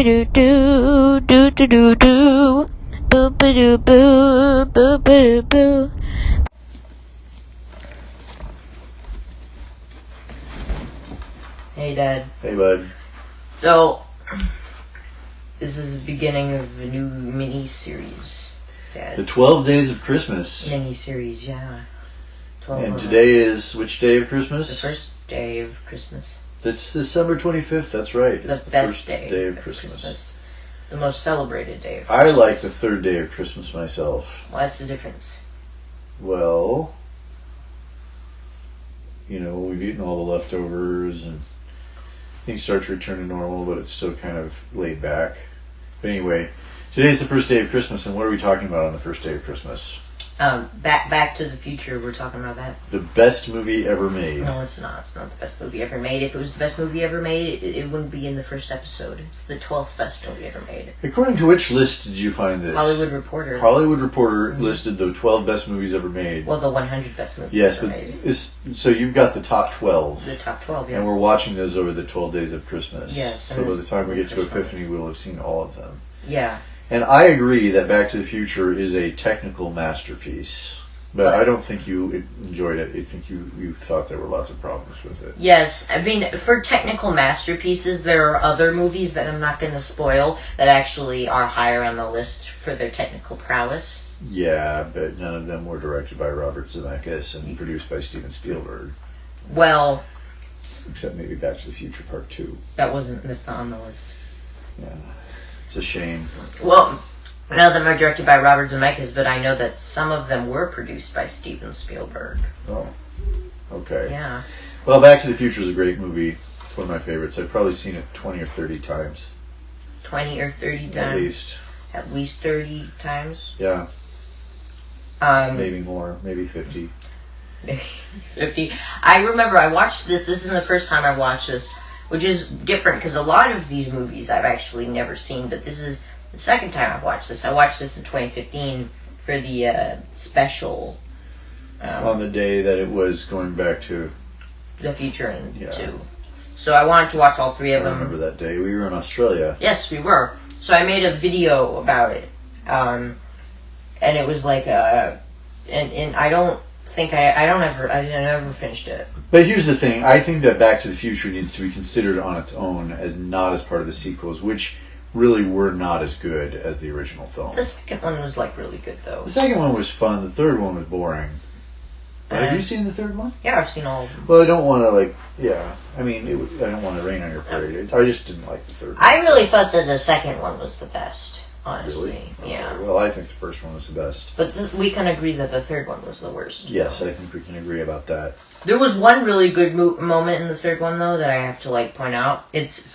do do do do do do. Boo boo doo boo boo boo boo. Hey, Dad. Hey, bud. So, this is the beginning of a new mini-series, Dad. The 12 Days of Christmas. Mini-series, yeah. 12 And of today is which day of Christmas? The first day of Christmas. That's December 25th, that's right. It's The first best day of Christmas. The most celebrated day of I Christmas. like the third day of Christmas myself. What's the difference? Well, you know, we've eaten all the leftovers and things start to return to normal, but it's still kind of laid back. But anyway, today's the first day of Christmas, and what are we talking about on the first day of Christmas? Back to the Future, we're talking about that. The best movie ever made. No, it's not. It's not the best movie ever made. If it was the best movie ever made, it wouldn't be in the first episode. It's the 12th best movie ever made. According to which list did you find this? Hollywood Reporter. Hollywood Reporter listed the 12 best movies ever made. Well, the 100 best movies Yes, ever but made. so you've got the top 12. The top 12, yeah. And we're watching those over the 12 days of Christmas. Yes. So by the time we get to Epiphany, we'll have seen all of them. Yeah. And I agree that Back to the Future is a technical masterpiece. But I don't think you enjoyed it. I think you thought there were lots of problems with it. Yes, I mean, for technical masterpieces, there are other movies that I'm not going to spoil that actually are higher on the list for their technical prowess. Yeah, but none of them were directed by Robert Zemeckis and produced by Steven Spielberg. Well... Except maybe Back to the Future Part 2. That's not on the list. Yeah, it's a shame. Well... None of them are directed by Robert Zemeckis, but I know that some of them were produced by Steven Spielberg. Oh, okay. Yeah. Well, Back to the Future is a great movie. It's one of my favorites. I've probably seen it 20 or 30 times. 20 or 30 times? At least. At least 30 times? Yeah. Maybe more. Maybe 50. Maybe 50. I remember I watched this. This isn't the first time I watched this, which is different because a lot of these movies I've actually never seen, but this is the second time I've watched this. I watched this in 2015 for the special. On the day that it was going back to the future and 2. So I wanted to watch all 3 of them. I remember that day. We were in Australia. Yes, we were. So I made a video about it. And it was like and I don't think I never finished it. But here's the thing. I think that Back to the Future needs to be considered on its own as not as part of the sequels, which really were not as good as the original film. The second one was like really good though. The second one was fun. The third one was boring. Have you seen the third one? Yeah, I've seen all of them. Well, I don't want to I mean, I don't want to rain on your parade. I just didn't like the third one. I really thought that the second one was the best, honestly. Really? Yeah. Okay. Well, I think the first one was the best. But we can agree that the third one was the worst. Yes, I think we can agree about that. There was one really good moment in the third one though that I have to point out. It's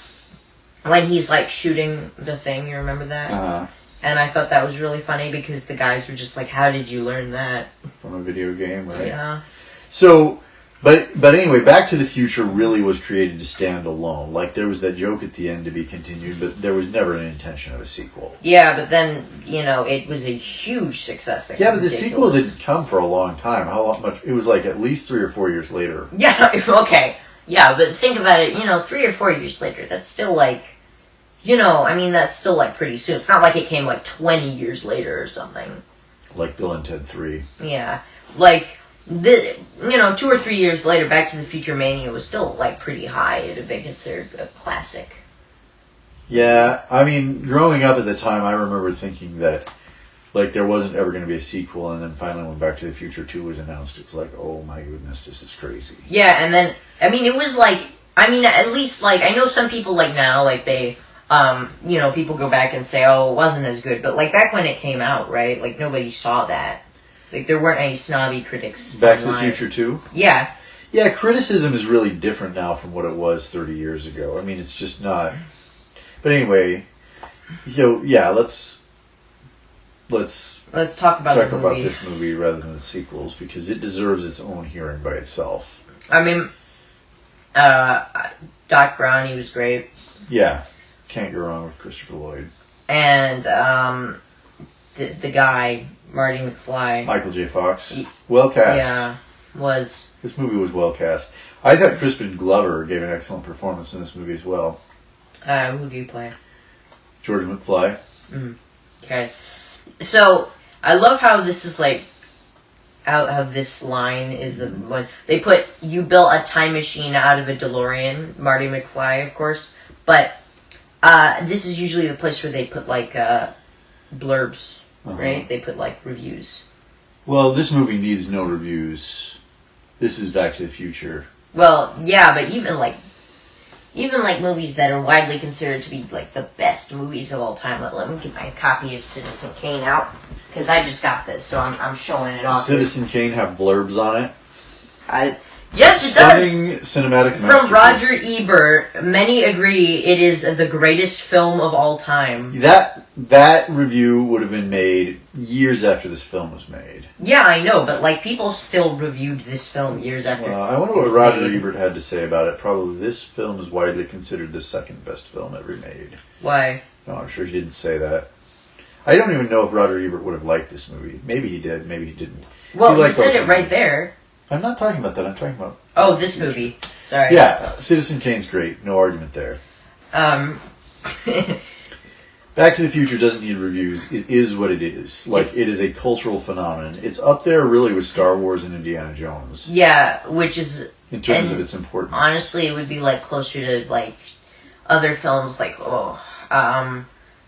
when he's shooting the thing, you remember that? Uh-huh. And I thought that was really funny because the guys were just like, how did you learn that? From a video game, right? Yeah. So, but anyway, Back to the Future really was created to stand alone. There was that joke at the end to be continued, but there was never an intention of a sequel. Yeah, but then, it was a huge success. Yeah, but the sequel didn't come for a long time. How much? It was at least 3 or 4 years later. Yeah, okay. Yeah, but think about it, 3 or 4 years later, that's still that's still pretty soon. It's not like it came 20 years later or something. Like Bill and Ted 3. Yeah. 2 or 3 years later, Back to the Future Mania was still pretty high. It had been considered a classic. Yeah, I mean, growing up at the time, I remember thinking that there wasn't ever going to be a sequel, and then finally when Back to the Future 2 was announced, it was oh my goodness, this is crazy. Yeah, and then, it was at least, I know some people now, they... people go back and say, oh, it wasn't as good. But, back when it came out, right? Nobody saw that. There weren't any snobby critics. Back to the Future 2? Yeah. Yeah, criticism is really different now from what it was 30 years ago. I mean, it's just not... But anyway, yeah, let's talk about the movie. About this movie rather than the sequels, because it deserves its own hearing by itself. I mean, Doc Brown, he was great. Yeah. Can't go wrong with Christopher Lloyd. And the guy, Marty McFly. Michael J. Fox. Well cast. Yeah, was. This movie was well cast. I thought Crispin Glover gave an excellent performance in this movie as well. Who do you play? George McFly. Okay. So, I love how this is like, how this line is the one, they put, you built a time machine out of a DeLorean, Marty McFly, of course, but, this is usually the place where they put like, blurbs, right? They put like reviews. Well, this movie needs no reviews. This is Back to the Future. Well, yeah, but even like movies that are widely considered to be like the best movies of all time. Let me get my copy of Citizen Kane out because I just got this, so I'm showing it off. Citizen Kane have blurbs on it. Yes, it Stunning does. cinematic From masterpiece. Roger Ebert, many agree it is the greatest film of all time. That review would have been made years after this film was made. Yeah, I know, but like people still reviewed this film years after. Well, I wonder what Roger Ebert had to say about it. Probably this film is widely considered the second best film ever made. Why? No, I'm sure he didn't say that. I don't even know if Roger Ebert would have liked this movie. Maybe he did. Maybe he didn't. Well, he said it right there. I'm not talking about that. I'm talking about... Oh, this movie. Sorry. Yeah, Citizen Kane's great. No argument there. Back to the Future doesn't need reviews. It is what it is. It is a cultural phenomenon. It's up there really with Star Wars and Indiana Jones. Yeah, which is... In terms of its importance. Honestly, it would be like closer to like other films like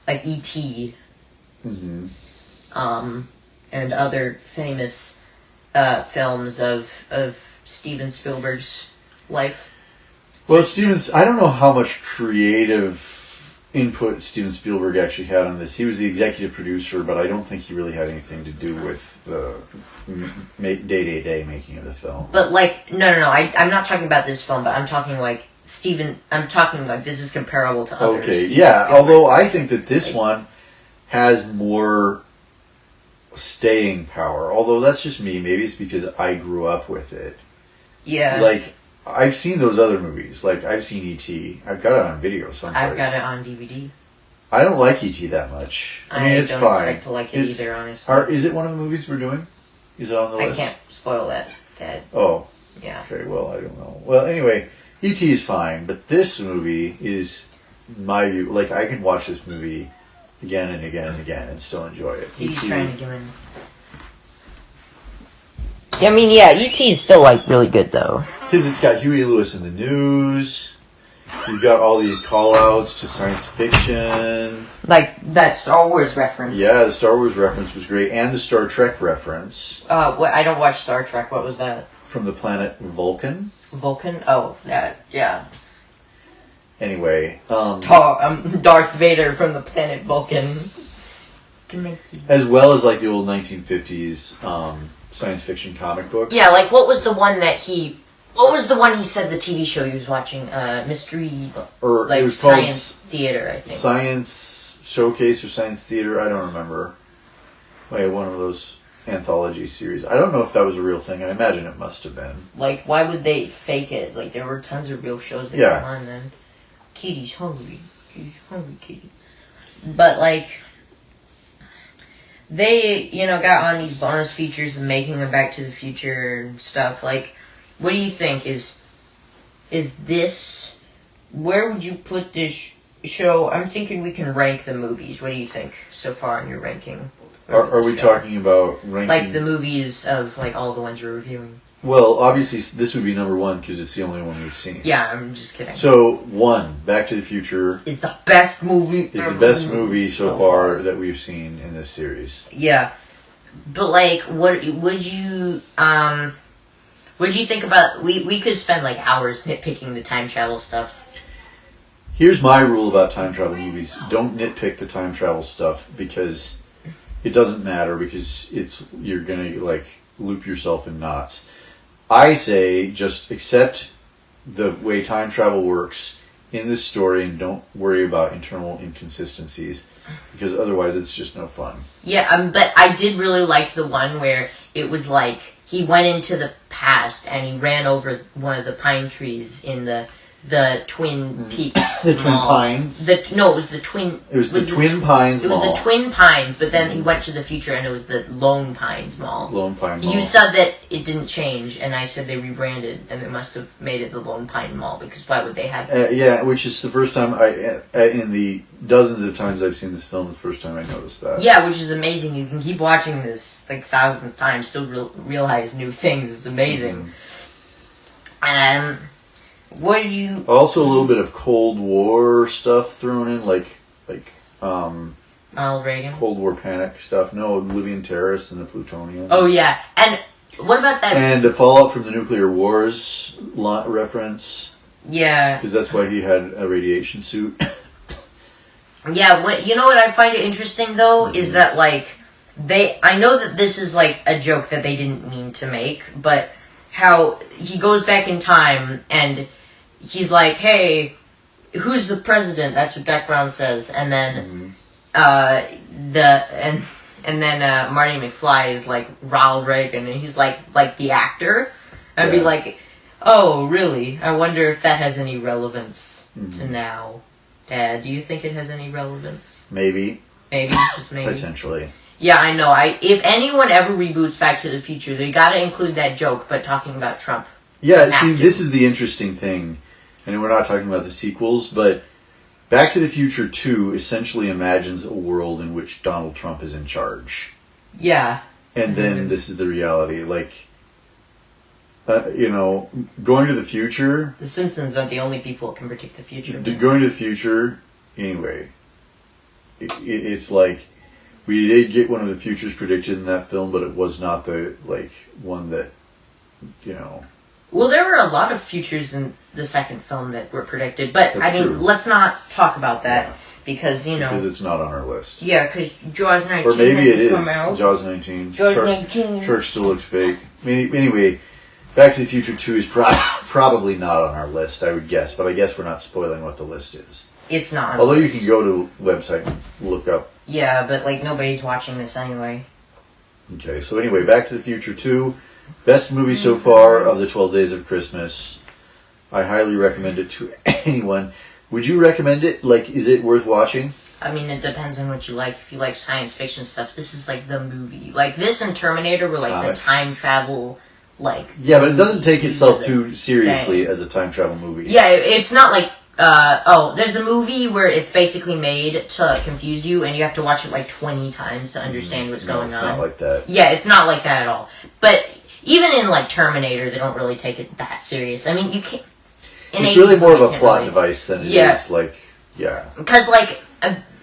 like E.T. Mm-hmm. And other famous films of Steven Spielberg's life. Well, I don't know how much creative input Steven Spielberg actually had on this. He was the executive producer, but I don't think he really had anything to do with the day-to-day making of the film. But like, no, I'm not talking about this film, but I'm talking like I'm talking like this is comparable to others. Okay, yeah, although I think that this one has more staying power. Although that's just me. Maybe it's because I grew up with it. Yeah. Like, I've seen those other movies. Like, I've seen E.T. I've got it on video someplace. I've got it on DVD. I don't like E.T. that much. I mean, it's don't fine. expect to like it either, honestly. Is it one of the movies we're doing? Is it on the list? I can't spoil that, Dad. Oh. Yeah. Okay, well, I don't know. Well, anyway, E.T. is fine, but this movie is, in my view, like, I can watch this movie again and again and again and still enjoy it. He's trying to give him... I mean, yeah, E.T. is still, like, really good, though. Because it's got Huey Lewis in the news. You've got all these call-outs to science fiction. Like, that Star Wars reference. Yeah, the Star Wars reference was great. And the Star Trek reference. I don't watch Star Trek. What was that? From the planet Vulcan. Vulcan? Oh, that, yeah. Anyway. Darth Vader from the planet Vulcan. As well as, like, the old 1950s science fiction comic books. Yeah, like, what was the one he said the TV show he was watching? Mystery, or like, it was called Science Theater, I think. Science Showcase or Science Theater, I don't remember. Like, one of those anthology series. I don't know if that was a real thing. I imagine it must have been. Like, why would they fake it? Like, there were tons of real shows that came on then. Katie's hungry. Katie's hungry, Katie. But, like... They, got on these bonus features and making them Back to the Future and stuff. Like, what do you think? Is this... Where would you put this show? I'm thinking we can rank the movies. What do you think so far in your ranking? Are we talking about ranking... Like, the movies of, like, all the ones you're reviewing. Well, obviously, this would be number one because it's the only one we've seen. Yeah, I'm just kidding. So, 1, Back to the Future... Is the best movie... Is the best movie so far that we've seen in this series. Yeah. But, like, what would you think about... We could spend, like, hours nitpicking the time travel stuff. Here's my rule about time travel movies. Don't nitpick the time travel stuff because it doesn't matter because you're going to, like, loop yourself in knots. I say just accept the way time travel works in this story and don't worry about internal inconsistencies because otherwise it's just no fun. Yeah, but I did really like the one where it was like he went into the past and he ran over one of the pine trees in the the Twin Peaks The Twin Mall. Pines? It was the Twin... It was the Twin Pines It Mall. was the Twin Pines, but then he went to the future and it was the Lone Pines Mall. Lone Pine Mall. You said that it didn't change, and I said they rebranded, and they must have made it the Lone Pine Mall, because why would they have... Yeah, which is the first time in the dozens of times I've seen this film, it's the first time I noticed that. Yeah, which is amazing. You can keep watching this like thousands of times, still realize new things. It's amazing. What did you... Also a little bit of Cold War stuff thrown in, like Ronald Reagan? Cold War panic stuff. No, Libyan terrorists and the plutonium. Oh, yeah. And what about that... And the fallout from the nuclear wars reference. Yeah. Because that's why he had a radiation suit. Yeah, you know what I find interesting, though, is that, like, I know that this is, like, a joke that they didn't mean to make, but how he goes back in time, and he's like, hey, who's the president? That's what Doc Brown says. And then, and then Marty McFly is like Ronald Reagan, and he's like the actor. I'd be like, oh, really? I wonder if that has any relevance to now. Dad, do you think it has any relevance? Maybe. Maybe, just maybe. Potentially. Yeah, I know. If anyone ever reboots Back to the Future, they gotta include that joke, but talking about Trump. Yeah, see, this is the interesting thing. And we're not talking about the sequels, but Back to the Future 2 essentially imagines a world in which Donald Trump is in charge. Yeah. And then this is the reality. Like, going to the future... The Simpsons aren't the only people that can predict the future. Going to the future, anyway, it's like... We did get one of the futures predicted in that film, but it was not the, one that, Well, there were a lot of futures in the second film that were predicted, but, That's true. let's not talk about that, because, Because it's not on our list. Yeah, because Jaws 19 Or maybe it is. come out. Jaws 19. Jaws 19. Shark still looks fake. Anyway, Back to the Future 2 is probably not on our list, I would guess, but I guess we're not spoiling what the list is. It's not. Although you can go to the website and look up. Yeah, but, nobody's watching this anyway. Okay, so anyway, Back to the Future 2. Best movie so far of the 12 Days of Christmas. I highly recommend it to anyone. Would you recommend it? Is it worth watching? I mean, it depends on what you like. If you like science fiction stuff, this is, the movie. This and Terminator were, the time travel, Yeah, but it doesn't take itself too seriously as a time travel movie. Yeah, it's not there's a movie where it's basically made to confuse you, and you have to watch it 20 times to understand what's going on. It's not like that. Yeah, it's not like that at all. But even in Terminator, they don't really take it that serious. I mean, you can't. It's really more of a plot device than it is Because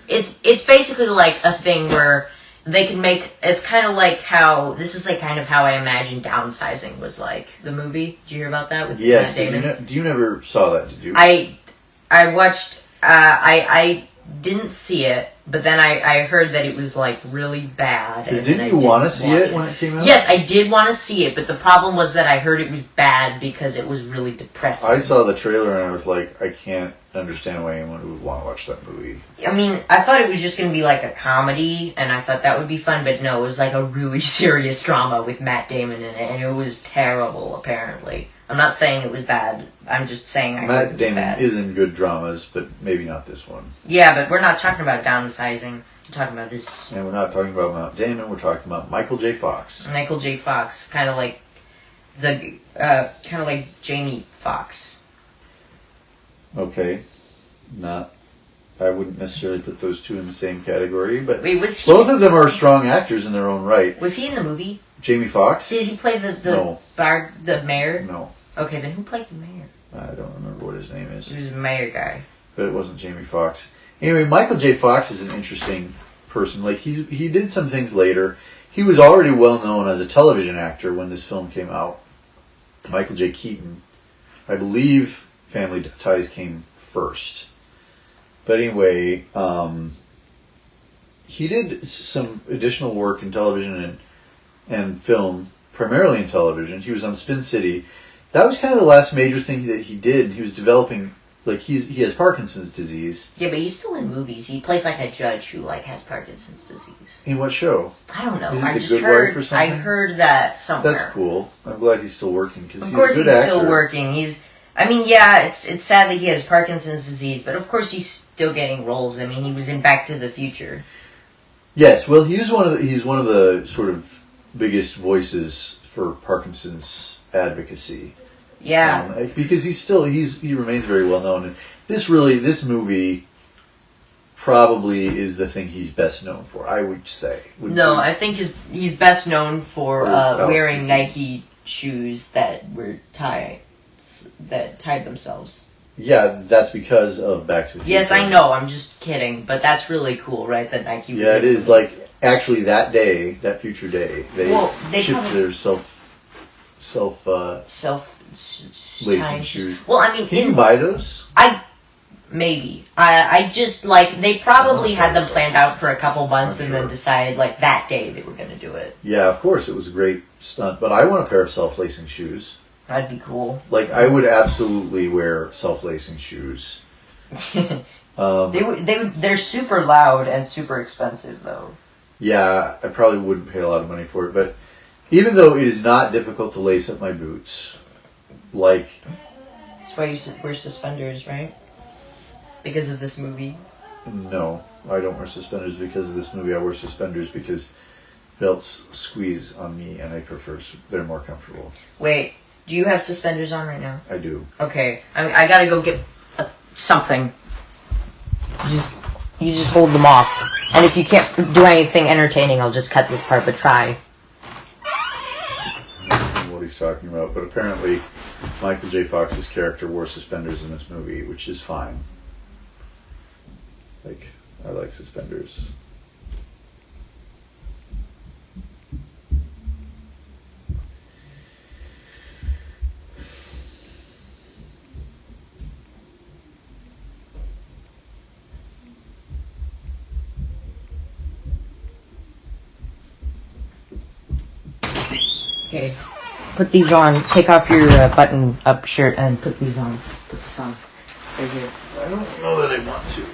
it's basically a thing where they can make. It's kind of like how this is kind of how I imagine Downsizing was the movie. Did you hear about that with Matt Damon? You never saw that, did you? I watched. I didn't see it, but then I heard that it was really bad. Didn't you want to see it when it came out? Yes, I did want to see it, but the problem was that I heard it was bad because it was really depressing. I saw the trailer and I was like, I can't understand why anyone would want to watch that movie. I mean, I thought it was just going to be a comedy, and I thought that would be fun, but no, it was a really serious drama with Matt Damon in it, and it was terrible, apparently. I'm not saying it was bad. I'm just saying Matt Damon is in good dramas, but maybe not this one. Yeah, but we're not talking about Downsizing. We're talking about this. And we're not talking about Matt Damon. We're talking about Michael J. Fox. Michael J. Fox, kind of like Jamie Foxx. Okay, I wouldn't necessarily put those two in the same category, but Wait, was he? Both of them are strong actors in their own right. Was he in the movie? Jamie Foxx? Did he play the mayor? No. Okay, then who played the mayor? I don't remember what his name is. He was a mayor guy. But it wasn't Jamie Foxx. Anyway, Michael J. Fox is an interesting person. He did some things later. He was already well known as a television actor when this film came out. Michael J. Keaton. I believe Family Ties came first. But anyway, he did some additional work in television and film, primarily in television. He was on Spin City. That was kind of the last major thing that he did. He was developing, he has Parkinson's disease. Yeah, but he's still in movies. He plays a judge who has Parkinson's disease. In what show? I don't know. Is it I The just Good heard. Wife or something? I heard that somewhere. That's cool. I'm glad he's still working because he's a good actor. Of course, he's still actor. working. I mean, yeah, it's sad that he has Parkinson's disease, but of course he's still getting roles. I mean, he was in Back to the Future. Yes, well, he's one of the sort of biggest voices for Parkinson's advocacy. Yeah, because he remains very well known. And this movie probably is the thing he's best known for, I would say. I think he's best known for wearing Nike shoes that tied themselves. Yeah, that's because of Back to the Future. Yes, I know. I'm just kidding, but that's really cool, right? That Nike. Yeah, it is. Like, actually, that future day, they shipped their self lacing shoes. Well, I mean, can you buy those? I just they probably had them planned out for a couple months and then decided that day they were going to do it. Yeah, of course, it was a great stunt, but I want a pair of self-lacing shoes. That'd be cool. I would absolutely wear self-lacing shoes. They're super loud and super expensive, though. Yeah, I probably wouldn't pay a lot of money for it, but even though it is not difficult to lace up my boots, that's why you wear suspenders, right? Because of this movie. No, I don't wear suspenders because of this movie. I wear suspenders because belts squeeze on me, and I prefer they're more comfortable. Wait. Do you have suspenders on right now? I do. Okay. I gotta go get something. You just hold them off. And if you can't do anything entertaining, I'll just cut this part, but try. I don't know what he's talking about, but apparently Michael J. Fox's character wore suspenders in this movie, which is fine. I like suspenders. Okay, put these on. Take off your button-up shirt and put these on. Put this on. Right here. I don't know that I want to.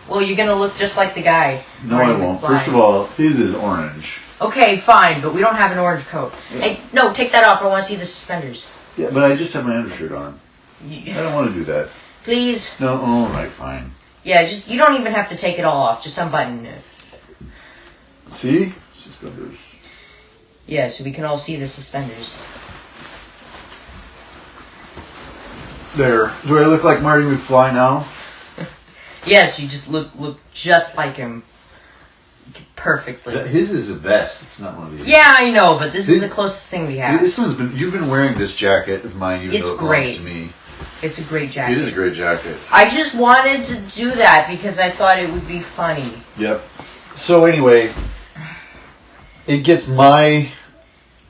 Well, you're gonna look just like the guy. No, I won't. First of all, his is orange. Okay, fine, but we don't have an orange coat. Yeah. Hey, no, take that off. I want to see the suspenders. Yeah, but I just have my undershirt on. I don't want to do that. Please. No, all right, fine. Yeah, you don't even have to take it all off. Just unbutton it. See? Suspenders. Yeah, so we can all see the suspenders. There. Do I look like Marty McFly now? Yes, you just look just like him. Perfectly. His is a vest. It's not one of these. Yeah, I know, but this is the closest thing we have. You've been wearing this jacket of mine, even though it belongs to me. It's a great jacket. It is a great jacket. I just wanted to do that because I thought it would be funny. Yep. So anyway, it gets my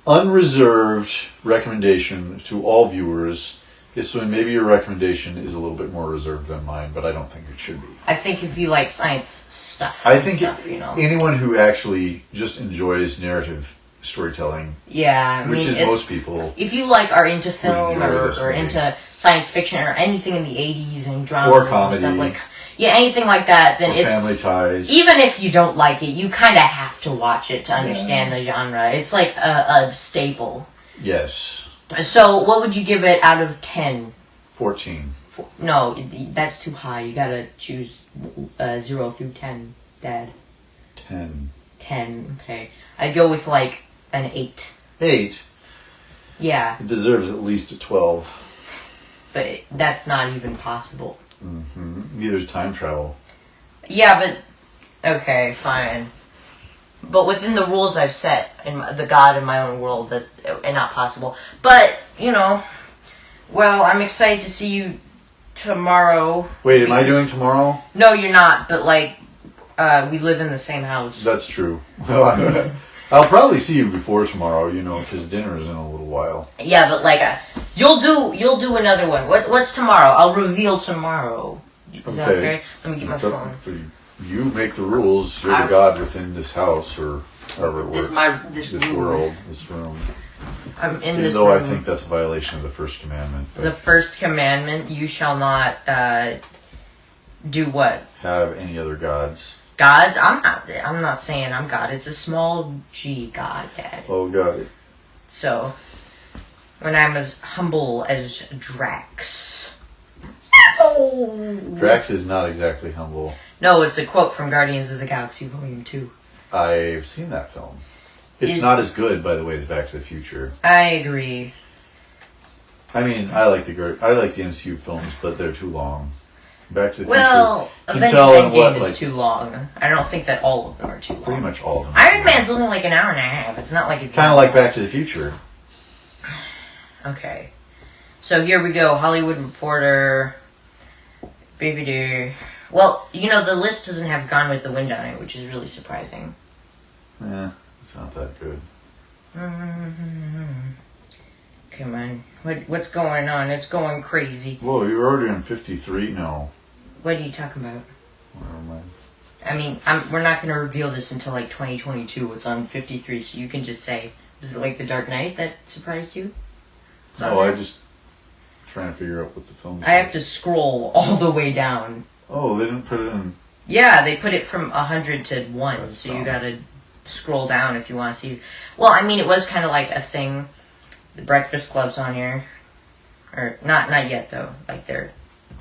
unreserved recommendation to all viewers. So maybe your recommendation is a little bit more reserved than mine, but I don't think it should be. I think if you like science stuff, anyone who actually just enjoys narrative storytelling, which is most people, if you are into film or into science fiction or anything in the 80s and drama or comedy, and stuff, anything like that, then it's Family Ties. Even if you don't like it, you kind of have to watch it to understand the genre. It's like a staple. Yes. So, what would you give it out of 10? 14. No, that's too high. You gotta choose 0 through 10, Dad. 10. 10, okay. I'd go with an 8. 8? Yeah. It deserves at least a 12. But that's not even possible. Mm-hmm. Neither is time travel. Yeah, but... Okay, fine. But within the rules I've set, in the God in my own world, that's not possible. But, well, I'm excited to see you tomorrow. Wait, am I doing tomorrow? No, you're not, but, we live in the same house. That's true. Well, I'll probably see you before tomorrow, because dinner is in a little while. Yeah, but, you'll do another one. What's tomorrow? I'll reveal tomorrow. Is that okay? Let me get my phone. So you make the rules. You're the God within this house, or however it works. This room. I'm in Even this though room. I think that's a violation of the first commandment. The first commandment, you shall not do what? Have any other gods. Gods? I'm not saying I'm God. It's a small G God, Dad. Oh, got it. So, when I'm as humble as Drax. Drax is not exactly humble. No, it's a quote from Guardians of the Galaxy Volume 2. I've seen that film. It's not as good, by the way, as Back to the Future. I agree. I mean, I like the MCU films, but they're too long. Back to the Well, Future. Avengers Endgame is too long. I don't think that all of them are too long. Pretty much all of them. Iron Man's only like an hour and a half. It's not like it's... Kind of like Back to the Future. Okay. So here we go. Hollywood Reporter. Baby dear. Well, the list doesn't have Gone with the Wind on it, which is really surprising. Yeah, it's not that good. Come on. What's going on? It's going crazy. Whoa, you're already on 53? No. What are you talking about? Never mind. I mean, we're not going to reveal this until like 2022. It's on 53, so you can just say, is it like The Dark Knight that surprised you? No, I just trying to figure out what the film is. I have to scroll all the way down. Oh, they didn't put it in. Yeah, they put it from 100 to 1, That's so you dumb. gotta scroll down if you want to see. Well, I mean, it was kind of like a thing. The Breakfast Club's on here. Or, not yet, though. Like, they're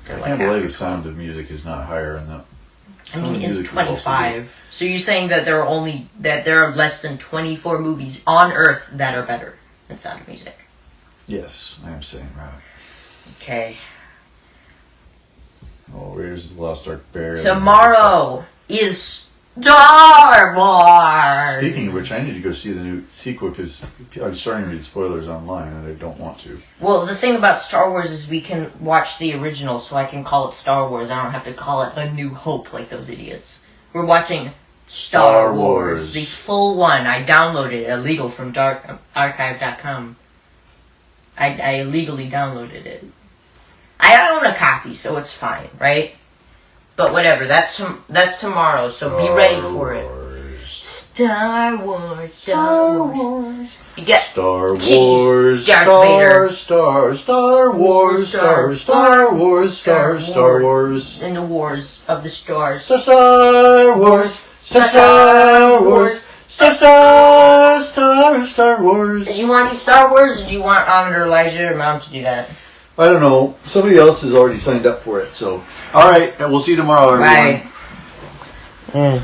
I like can't believe after the Sound of Music is not higher in that. I mean, it's 25. So you're saying that there are less than 24 movies on Earth that are better than Sound of Music. Yes, I am saying that. Okay. Oh, Raiders of the Lost Ark Bear. Tomorrow is Star Wars! Speaking of which, I need to go see the new sequel because I'm starting to read spoilers online and I don't want to. Well, the thing about Star Wars is we can watch the original, so I can call it Star Wars. I don't have to call it A New Hope like those idiots. We're watching Star Wars, the full one. I downloaded it, illegal from archive.com. I illegally downloaded it. I own a copy, so it's fine, right? But whatever, that's tomorrow, so be ready for it. Star Wars, Star Wars. You get Star kitties, Wars, Darth Star, Vader. Star Wars, Star Wars, Star Wars. In the wars of the stars. Star Wars, Star Wars, Star Wars. Do you want to do Star Wars, or do you want Ahmed or Elijah or Mom to do that? I don't know. Somebody else has already signed up for it, so. Alright, we'll see you tomorrow, everyone. Bye.